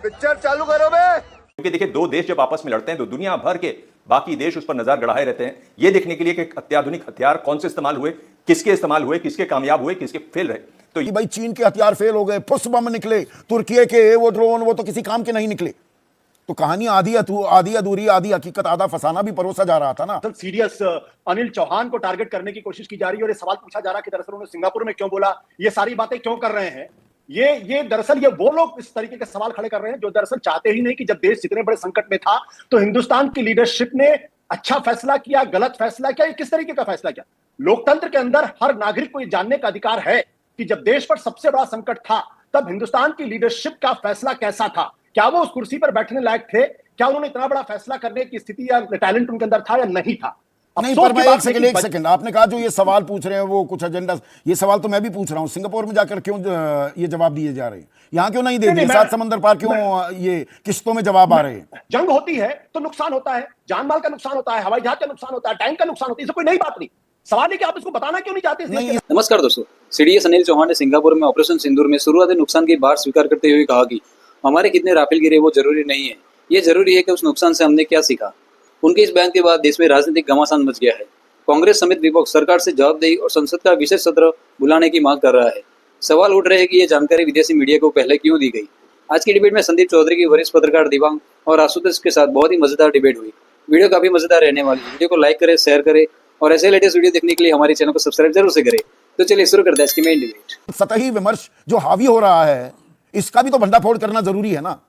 Picture चालू करो बे। क्योंकि देखिए, दो देश जब आपस में लड़ते हैं तो दुनिया भर के बाकी देश उस पर नजर गड़ाए रहते हैं, ये देखने के लिए कि अत्याधुनिक हथियार कौन से इस्तेमाल हुए, किसके इस्तेमाल हुए, किसके कामयाब हुए, किसके फेल रहे। तो कि भाई चीन के हथियार फेल हो गए, फुस बम निकले, तुर्की के वो ड्रोन वो तो किसी काम के नहीं निकले। तो कहानी आधी अधूरी, आधी हकीकत, आधा फसाना भी परोसा जा रहा था ना। सीरियस अनिल चौहान को टारगेट करने की कोशिश की जा रही है और ये सवाल पूछा जा रहा है कि दरअसल उन्होंने सिंगापुर में क्यों बोला, ये सारी बातें क्यों कर रहे हैं। ये दरअसल ये वो लोग इस तरीके के सवाल खड़े कर रहे हैं जो दरअसल चाहते ही नहीं कि जब देश इतने बड़े संकट में था तो हिंदुस्तान की लीडरशिप ने अच्छा फैसला किया, गलत फैसला किया, किस तरीके का फैसला किया। लोकतंत्र के अंदर हर नागरिक को ये जानने का अधिकार है कि जब देश पर सबसे बड़ा संकट था तब हिंदुस्तान की लीडरशिप का फैसला कैसा था, क्या वो उस कुर्सी पर बैठने लायक थे, क्या उन्होंने इतना बड़ा फैसला करने की स्थिति या टैलेंट उनके अंदर था या नहीं था। नहीं, पर मैं एक सेकंड आपने कहा जो ये सवाल पूछ रहे हैं वो कुछ एजेंडा, ये सवाल तो मैं भी पूछ रहा हूं, सिंगापुर में जाकर क्यों ये जवाब दिए जा रहे हैं, यहां क्यों नहीं दे दिए, सात समंदर पार क्यों ये किस्तों में जवाब आ रहे हैं। जंग होती है तो नुकसान होता है, जान माल का नुकसान होता है, हवाई जहाज का नुकसान होता है, टैंक का नुकसान होता है, इससे कोई नई बात नहीं। सवाल है कि आप इसको बताना क्यों नहीं चाहते। नमस्कार दोस्तों, सीडीएस अनिल चौहान ने सिंगापुर में ऑपरेशन सिंदूर में शुरुआती नुकसान की बात स्वीकार करते हुए कहा कि हमारे कितने राफेल गिरे वो जरूरी नहीं है, ये जरूरी है कि उस नुकसान से हमने क्या सीखा। उनके इस बयान के बाद देश में राजनीतिक घमासान मच गया है। कांग्रेस समेत विपक्ष सरकार से जवाबदेही और संसद का विशेष सत्र बुलाने की मांग कर रहा है। सवाल उठ रहे हैं कि ये जानकारी विदेशी मीडिया को पहले क्यों दी गई। आज की डिबेट में संदीप चौधरी की वरिष्ठ पत्रकार दिवांग और आशुतोष के साथ बहुत ही मजेदार डिबेट हुई। वीडियो काफी मजेदार रहने वाली है। वीडियो को लाइक करें, शेयर करें और ऐसे लेटेस्ट वीडियो देखने के लिए हमारे चैनल को सब्सक्राइब जरूर से करें। तो चलिए शुरू करते हैं इसकी मेन डिबेट। सतही विमर्श जो हावी हो रहा है इसका भी तो भंडाफोड़ करना जरूरी है ना।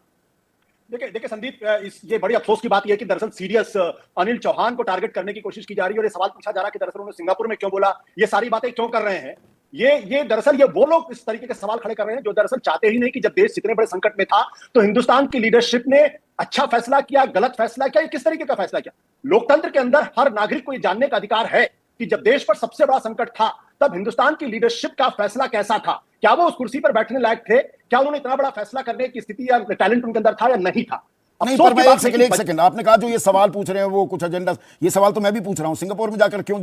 देखिए संदीप, ये बड़ी अफसोस की बात यह है कि दरअसल सीरियस अनिल चौहान को टारगेट करने की कोशिश की जा रही है और ये सवाल पूछा जा रहा है कि दरअसल उन्होंने सिंगापुर में क्यों बोला, ये सारी बातें क्यों कर रहे हैं। ये दरअसल ये वो लोग इस तरीके के सवाल खड़े कर रहे हैं जो दरअसल चाहते ही नहीं कि जब देश इतने बड़े संकट में था तो हिंदुस्तान की लीडरशिप ने अच्छा फैसला किया, गलत फैसला किया, किस तरीके का फैसला किया। लोकतंत्र के अंदर हर नागरिक को यह जानने का अधिकार है कि जब देश पर सबसे बड़ा संकट था तब हिंदुस्तान की लीडरशिप का फैसला कैसा था, क्या वो उस कुर्सी पर बैठने लायक थे, क्या उन्होंने इतना बड़ा फैसला करने की स्थिति या टैलेंट उनके अंदर था या नहीं था। नहीं, पर मैं एक सेकंड आपने कहा जो ये सवाल पूछ रहे हैं वो कुछ एजेंडा, ये सवाल तो मैं भी पूछ रहा हूं, सिंगापुर में जाकर क्यों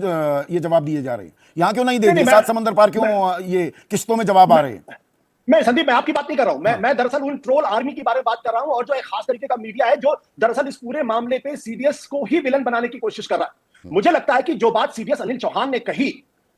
ये जवाब दिए जा रहे हैं, यहां क्यों नहीं दे दिए, सात समंदर पार क्यों ये किस्तों में जवाब आ रहे हैं। मैं संदीप, मैं आपकी बात नहीं कर रहा हूं, मैं दरअसल उन ट्रोल आर्मी के बारे में बात कर रहा हूं और जो एक खास तरीके का मीडिया है जो दरअसल इस पूरे मामले पे सीडीएस को ही विलन बनाने की कोशिश कर रहा है। मुझे लगता है कि जो बात सीडीएस अनिल चौहान ने कही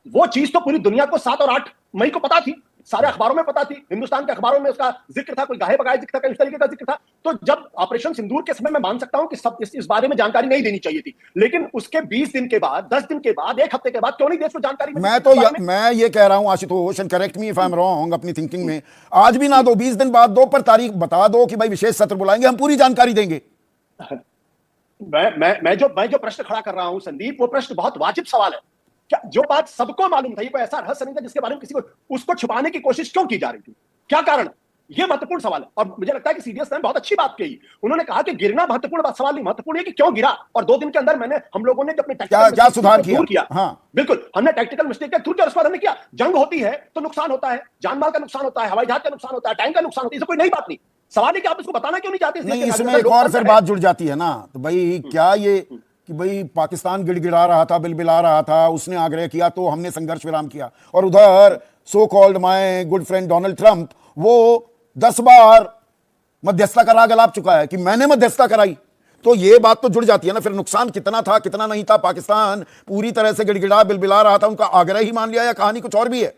वो चीज तो पूरी दुनिया को 7 और 8 मई को पता थी, सारे अखबारों में पता थी, हिंदुस्तान के अखबारों में उसका जिक्र था, कोई गाहे बगाए जिक्र था, इस तरीके का जिक्र था। तो जब ऑपरेशन सिंदूर के समय मैं मान सकता हूं कि सब इस बारे में जानकारी नहीं देनी चाहिए थी, लेकिन उसके 20 दिन के बाद, 10 दिन के बाद, एक हफ्ते के बाद क्यों नहीं देश को जानकारी मिली। मैं ये कह रहा हूं Ashutosh, and correct me if I am wrong, अपनी थिंकिंग में आज भी ना दो, 20 दिन बाद दो, पर तारीख बता दो कि भाई विशेष सत्र बुलाएंगे, हम पूरी जानकारी देंगे। मैं जो प्रश्न खड़ा कर रहा हूं संदीप, वो प्रश्न बहुत वाजिब सवाल है। क्या जो बात सबको मालूम था, ये कोई ऐसा रहस्य नहीं था जिसके बारे में किसी को उसको छुपाने की कोशिश क्यों की जा रही थी, क्या कारण, ये महत्वपूर्ण सवाल है। और मुझे लगता है कि सीडीएस ने बहुत अच्छी बात कही। उन्होंने कहा कि गिरना महत्वपूर्ण सवाल नहीं, महत्वपूर्ण है कि क्यों गिरा। और 2 दिन के अंदर हम लोगों ने अपने क्या सुधार किया। हाँ बिल्कुल, हमने टैक्टिकल मिस्टेक का दूर किया, उसके बाद हमने किया। जंग होती है तो नुकसान होता है, जान माल का नुकसान होता है, हवाई जहाज का नुकसान होता है, टैंक का नुकसान होता है, इससे कोई नई बात नहीं। सवाल है कि आप इसको बताना क्यों नहीं चाहते। नहीं, इसमें एक और फिर बात जुड़ जाती है ना, तो भाई क्या ये कि भाई पाकिस्तान गिड़गिड़ा रहा था, बिलबिला रहा था, उसने आग्रह किया तो हमने संघर्ष विराम किया, और उधर so called my good friend Donald Trump वो 10 बार मध्यस्थता का राग अलाप चुका है कि मैंने मध्यस्थता कराई। तो ये बात तो जुड़ जाती है ना, फिर नुकसान कितना था कितना नहीं था, पाकिस्तान पूरी तरह से गिड़गिड़ा बिलबिला रहा था, उनका आग्रह ही मान लिया या कहानी कुछ और भी है।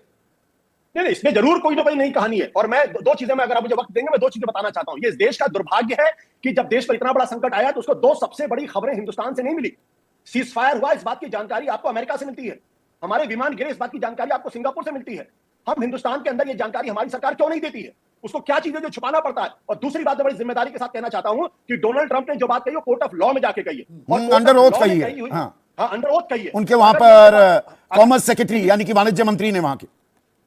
नहीं, इसमें जरूर कोई ना कोई नई कहानी है। और मैं दो चीजें, मैं अगर आप मुझे वक्त देंगे मैं 2 चीजें बताना चाहता हूं। ये इस देश का दुर्भाग्य है कि जब देश पर इतना बड़ा संकट आया तो उसको 2 सबसे बड़ी खबरें हिंदुस्तान से नहीं मिली। सीज फायर हुआ, इस बात की जानकारी आपको अमेरिका से मिलती है, हमारे विमान गिरे, इस बात की जानकारी आपको सिंगापुर से मिलती है। हम हिंदुस्तान के अंदर ये जानकारी हमारी सरकार क्यों नहीं देती है, उसको क्या चीजें जो छुपाना पड़ता है। और दूसरी बात, बड़ी जिम्मेदारी के साथ कहना चाहता हूं कि डोनाल्ड ट्रंप ने जो बात कही वो कोर्ट ऑफ लॉ में जाके कही है, और अंडर ओथ कही है। हाँ, अंडर ओथ कही है उनके वहां पर कॉमर्स सेक्रेटरी यानी कि वाणिज्य मंत्री ने वहां के,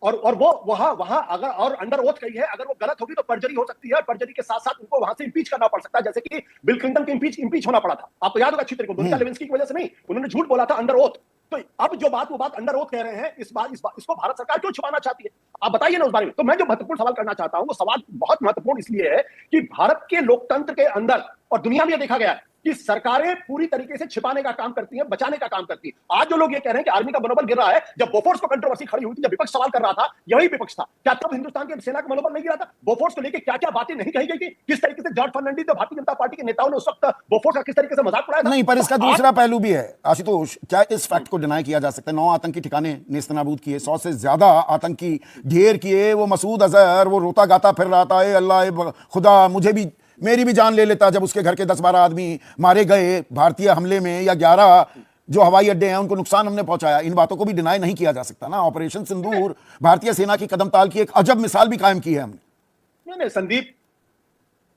और वो वहां अगर और अंडर ओथ कही है, अगर वो गलत होगी तो पर्जरी हो सकती है। पर्जरी के साथ साथ उनको वहां से इंपीच करना पड़ सकता है, जैसे कि बिल क्लिंटन के इंपीच होना पड़ा था। आपको याद होगा अच्छी तरीके से, मोनिका लेविंस्की की वजह से नहीं, उन्होंने झूठ बोला था अंडर ओथ। तो अब जो बात वो बात अंडर ओथ कह रहे हैं, इसको भारत सरकार क्यों छुपाना चाहती है, आप बताइए ना उस बारे में। तो मैं जो महत्वपूर्ण सवाल करना चाहता हूं वो सवाल बहुत महत्वपूर्ण इसलिए है कि भारत के लोकतंत्र के अंदर और दुनिया में यह देखा गया है कि सरकारें पूरी तरीके से छिपाने का काम करती हैं, बचाने का काम करती हैं। आज जो लोग ये कह रहे हैं कि आर्मी का मनोबल गिर रहा है, जब बोफोर्स को कंट्रोवर्सी खड़ी हुई थी, जब विपक्ष सवाल कर रहा था, यही विपक्ष था। क्या तब हिंदुस्तान की सेना का मनोबल नहीं गिरा था? बोफोर्स को लेकर क्या-क्या बातें नहीं कही गई थी? किस तरीके से जॉर्ज फर्नांडीज और भारतीय जनता पार्टी के नेताओं ने उस वक्त बोफोर्स का किस तरीके से मजाक उड़ाया था? नहीं, पर इसका दूसरा पहलू भी है आशुतोष। क्या इस फैक्ट को डिनाई किया जा सकता है? 9 आतंकी ठिकाने नेस्तनाबूद किए, 100 से ज्यादा आतंकी ढेर किए। वो मसूद अजहर वो रोता गाता फिर रहा था, ए अल्लाह ए खुदा मुझे भी, मेरी भी जान ले लेता, जब उसके घर के 10-12 आदमी मारे गए भारतीय हमले में, या 11 जो हवाई अड्डे हैं उनको नुकसान हमने पहुंचाया। इन बातों को भी डिनाई नहीं किया जा सकता ना। ऑपरेशन सिंदूर भारतीय सेना की कदमताल की एक अजब मिसाल भी कायम की है हमने। नहीं संदीप,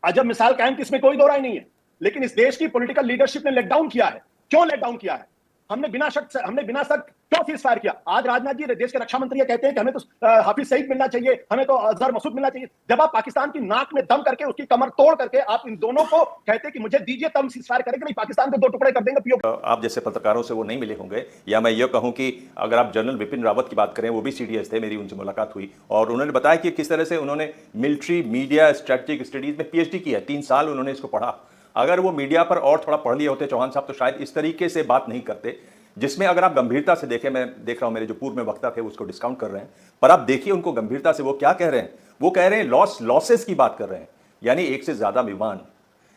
अजब मिसाल कायम की इसमें कोई दो राय नहीं है, लेकिन इस देश की पॉलिटिकल लीडरशिप ने लेट डाउन किया है। क्यों लेट डाउन किया है? हमने बिना शक क्यों सीज फायर किया? आज राजनाथ जी देश के रक्षा मंत्री कहते हैं कि हमें तो हाफिज सईद मिलना चाहिए, हमें तो अजहर मसूद मिलना चाहिए। जब आप पाकिस्तान की नाक में दम करके उसकी कमर तोड़ करके आप इन दोनों को कहते हैं कि मुझे दीजिए तब सीज फायर करेंगे, नहीं पाकिस्तान को 2 टुकड़े कर देंगे पीओके। आप जैसे पत्रकारों से वो नहीं मिले होंगे, या मैं ये कहूं कि अगर आप जनरल बिपिन रावत की बात करें, वो भी सीडीएस थे, मेरी उनसे मुलाकात हुई और उन्होंने बताया कि किस तरह से उन्होंने मिलिट्री मीडिया स्ट्रेटेजिक स्टडीज में पीएचडी किया है, 3 साल उन्होंने इसको पढ़ा। अगर वो मीडिया पर और थोड़ा पढ़ लिए होते चौहान साहब, तो शायद इस तरीके से बात नहीं करते, जिसमें अगर आप गंभीरता से देखें, मैं देख रहा हूं मेरे जो पूर्व में वक्ता थे उसको डिस्काउंट कर रहे हैं, पर आप देखिए उनको गंभीरता से वो क्या कह रहे हैं। वो कह रहे हैं लॉसेस की बात कर रहे हैं, यानी 1 से ज्यादा विमान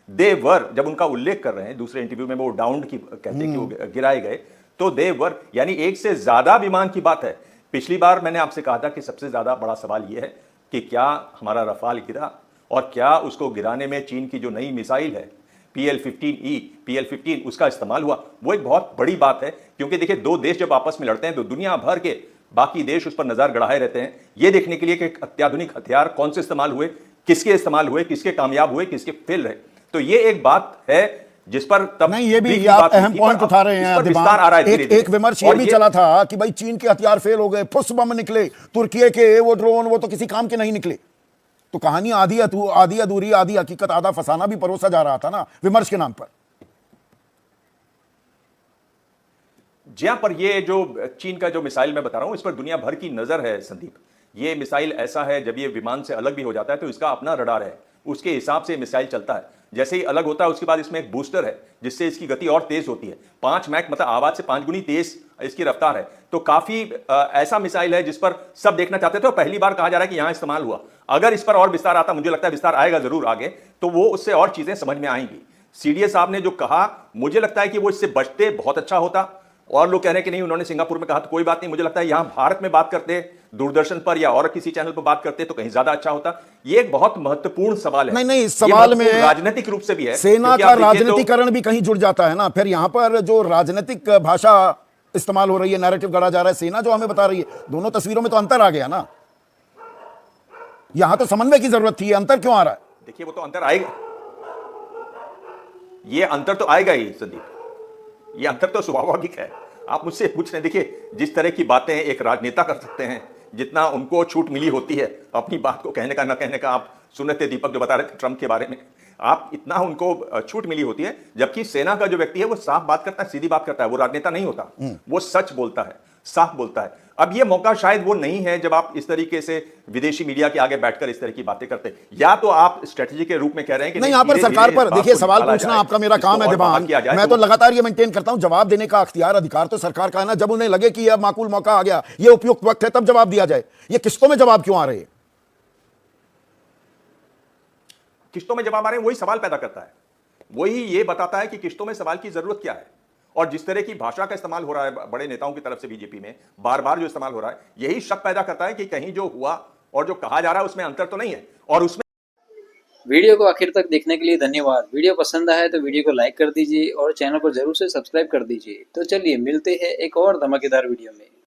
देवर, जब उनका उल्लेख कर रहे हैं दूसरे इंटरव्यू में वो डाउन की कहते हैं कि वो गिराए गए, तो देवर यानी 1 से ज्यादा विमान की बात है। पिछली बार मैंने आपसे कहा था कि सबसे ज्यादा बड़ा सवाल यह है कि क्या हमारा रफाल गिरा, और क्या उसको गिराने में चीन की जो नई मिसाइल है PL-15E, PL-15 उसका इस्तेमाल हुआ। वो एक बहुत बड़ी बात है, क्योंकि देखिए 2 देश जब आपस में लड़ते हैं तो दुनिया भर के बाकी देश उस पर नजर गड़ाए रहते हैं, ये देखने के लिए कि अत्याधुनिक हथियार कौन से इस्तेमाल हुए, किसके इस्तेमाल हुए, किसके कामयाब हुए, किसके फेल रहे। तो ये एक बात है जिस पर तब नहीं, ये भी आप अहम पॉइंट उठा रहे हैं। विस्तार आ रहा है। एक विमर्श ये भी चला था कि भाई चीन के हथियार फेल हो गए, फुस बम निकले, तुर्की के वो ड्रोन वो तो किसी काम के नहीं निकले। तो कहानी आधी अधूरी, आधी हकीकत, आधा फसाना भी परोसा जा रहा था ना विमर्श के नाम पर। जहां पर ये जो चीन का जो मिसाइल मैं बता रहा हूं, इस पर दुनिया भर की नजर है संदीप। ये मिसाइल ऐसा है, जब ये विमान से अलग भी हो जाता है तो इसका अपना रडार है, उसके हिसाब से मिसाइल चलता है। जैसे ही अलग होता है उसके बाद इसमें एक बूस्टर है जिससे इसकी गति और तेज होती है। 5 मैक मतलब आवाज से 5 गुनी तेज इसकी रफ्तार है। तो काफी ऐसा मिसाइल है जिस पर सब देखना चाहते थे और पहली बार कहा जा रहा है कि यहां इस्तेमाल हुआ। अगर इस पर और विस्तार आता, मुझे लगता है विस्तार आएगा जरूर आगे, तो वो उससे और चीजें समझ में आएंगी। सीडीएस साहब ने जो कहा, मुझे लगता है कि वो इससे बचते बहुत अच्छा होता। और लोग कह रहे हैं कि नहीं, उन्होंने सिंगापुर में कहा तो कोई बात नहीं, मुझे लगता है यहां भारत में बात करते, दूरदर्शन पर या और किसी चैनल पर बात करते तो कहीं ज्यादा अच्छा होता। ये एक बहुत महत्वपूर्ण सवाल है। नहीं, इस सवाल में राजनीतिक रूप से भी है, सेना का राजनीतिकरण भी कहीं जुड़ जाता है ना। फिर यहां पर जो राजनीतिक भाषा इस्तेमाल हो रही है, नैरेटिव गढ़ा जा रहा है, सेना जो हमें बता रही है, दोनों तस्वीरों में तो अंतर आ गया ना। यहां तो समन्वय की जरूरत थी, अंतर क्यों आ रहा है? देखिए वो तो अंतर आएगा, ये अंतर तो आएगा ही संदीप, ये अंतर तो स्वाभाविक है। आप मुझसे पूछ रहे हैं, देखिए जिस तरह की बातें एक राजनेता कर सकते हैं, जितना उनको छूट मिली होती है अपनी बात को कहने का न कहने का, आप सुन रहे थे दीपक जो बता रहे थे ट्रंप के बारे में, आप इतना उनको छूट मिली होती है, जबकि सेना का जो व्यक्ति है वो साफ बात करता है, सीधी बात करता है, वो राजनेता नहीं होता, वो सच बोलता है, साफ बोलता है। अब ये मौका शायद वो नहीं है जब आप इस तरीके से विदेशी मीडिया के आगे बैठकर इस तरह की बातें करते हैं। या तो आप स्ट्रेटजी के रूप में कह रहे हैं कि नहीं, यहां पर सरकार पर देखिए सवाल पूछना आपका मेरा काम है दिवान, मैं तो लगातार ये मेंटेन करता हूं, जवाब देने का अख्तियार अधिकार तो सरकार का है ना। जब उन्हें लगे कि यह माकूल मौका आ गया, यह उपयुक्त वक्त है, तब जवाब दिया जाए। ये किस्तों में जवाब क्यों आ रहे हैं? किस्तों में जवाब आ रहे हैं, वही सवाल पैदा करता है, वही ये बताता है कि किस्तों में सवाल की जरूरत क्या है। और जिस तरह की भाषा का इस्तेमाल हो रहा है बड़े नेताओं की तरफ से बीजेपी में, बार बार जो इस्तेमाल हो रहा है, यही शक पैदा करता है कि कहीं जो हुआ और जो कहा जा रहा है उसमें अंतर तो नहीं है। और उसमें वीडियो को आखिर तक देखने के लिए धन्यवाद। वीडियो पसंद आया तो वीडियो को लाइक कर दीजिए और चैनल को जरूर से सब्सक्राइब कर दीजिए। तो चलिए मिलते हैं एक और धमाकेदार वीडियो में।